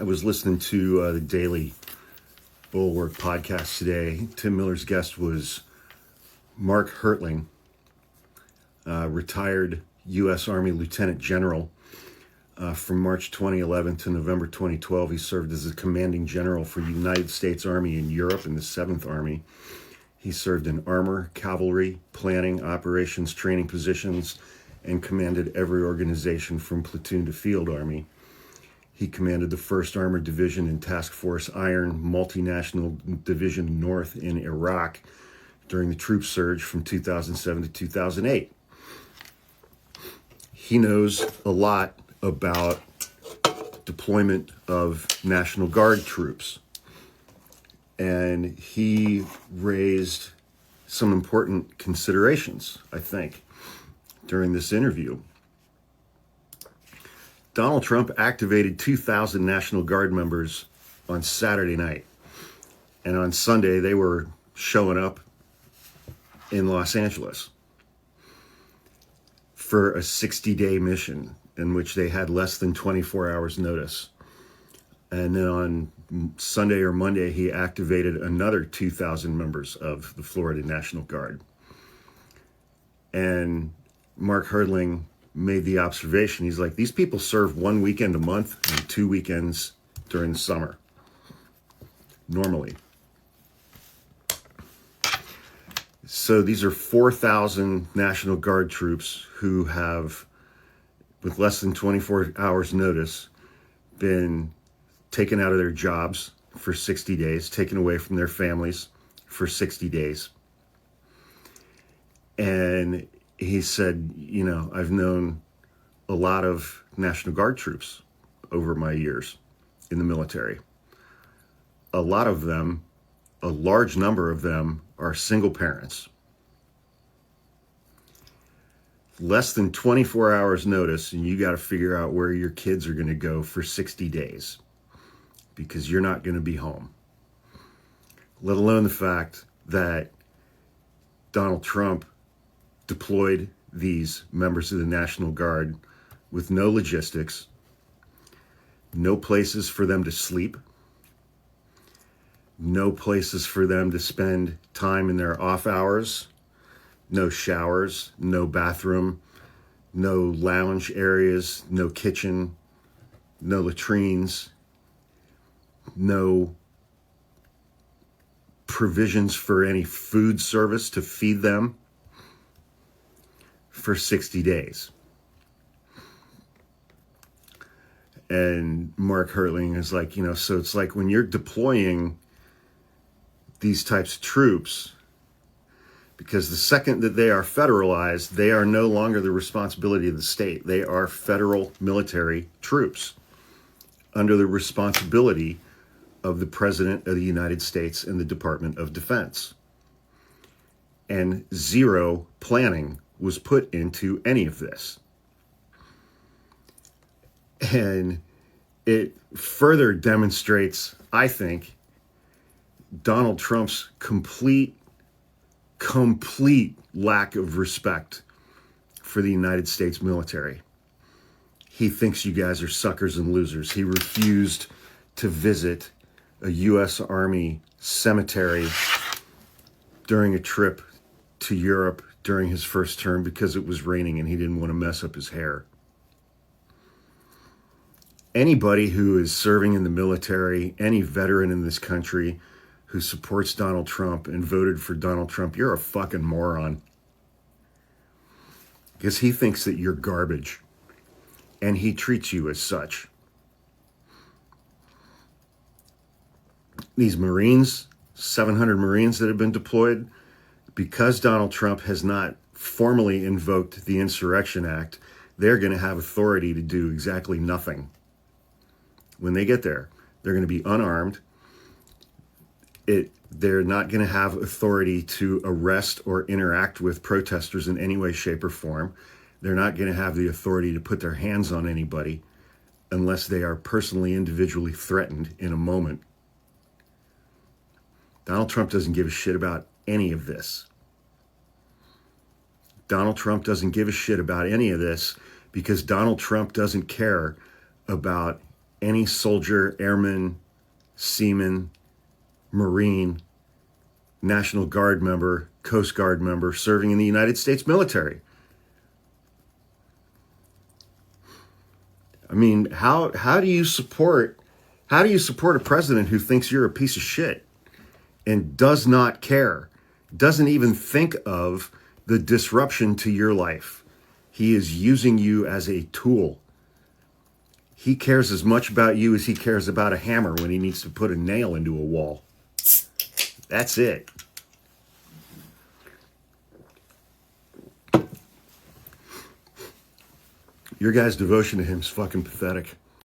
I was listening to the Daily Bulwark podcast today. Tim Miller's guest was Mark Hertling, retired U.S. Army Lieutenant General. From March 2011 to November 2012, he served as the commanding general for the United States Army in Europe in the 7th Army. He served in armor, cavalry, planning, operations, training positions, and commanded every organization from platoon to field army. He commanded the 1st Armored Division in Task Force Iron Multinational Division North in Iraq during the troop surge from 2007 to 2008. He knows a lot about deployment of National Guard troops. And he raised some important considerations, I think, during this interview. Donald Trump activated 2,000 National Guard members on Saturday night. And on Sunday, they were showing up in Los Angeles for a 60-day mission in which they had less than 24 hours notice. And then on Sunday or Monday, he activated another 2,000 members of the Florida National Guard. And Mark Hertling made the observation, he's like, these people serve 1 weekend a month and 2 weekends during the summer, normally. So these are 4,000 National Guard troops who have, with less than 24 hours notice, been taken out of their jobs for 60 days, taken away from their families for 60 days. And he said, you know, I've known a lot of National Guard troops over my years in the military. A lot of them, a large number of them, are single parents. Less than 24 hours notice, and you got to figure out where your kids are going to go for 60 days because you're not going to be home. Let alone the fact that Donald Trump deployed these members of the National Guard with no logistics, no places for them to sleep, no places for them to spend time in their off hours, no showers, no bathroom, no lounge areas, no kitchen, no latrines, no provisions for any food service to feed them for 60 days. And Mark Hertling is like, you know, so it's like when you're deploying these types of troops, because the second that they are federalized, they are no longer the responsibility of the state. They are federal military troops under the responsibility of the President of the United States and the Department of Defense. And zero planning was put into any of this. And it further demonstrates, I think, Donald Trump's complete lack of respect for the United States military. He thinks you guys are suckers and losers. He refused to visit a U.S. Army cemetery during a trip to Europe during his first term because it was raining and he didn't want to mess up his hair. Anybody who is serving in the military, any veteran in this country who supports Donald Trump and voted for Donald Trump, you're a fucking moron. Because he thinks that you're garbage. And he treats you as such. These Marines, 700 Marines that have been deployed, because Donald Trump has not formally invoked the Insurrection Act, they're going to have authority to do exactly nothing. When they get there, they're going to be unarmed. They're not going to have authority to arrest or interact with protesters in any way, shape, or form. They're not going to have the authority to put their hands on anybody unless they are personally, individually threatened in a moment. Donald Trump doesn't give a shit about any of this. Donald Trump doesn't give a shit about any of this because Donald Trump doesn't care about any soldier, airman, seaman, Marine, National Guard member, Coast Guard member serving in the United States military. I mean, how do you support a president who thinks you're a piece of shit and does not care, doesn't even think of the disruption to your life? He is using you as a tool. He cares as much about you as he cares about a hammer when he needs to put a nail into a wall. That's it. Your guy's devotion to him is fucking pathetic.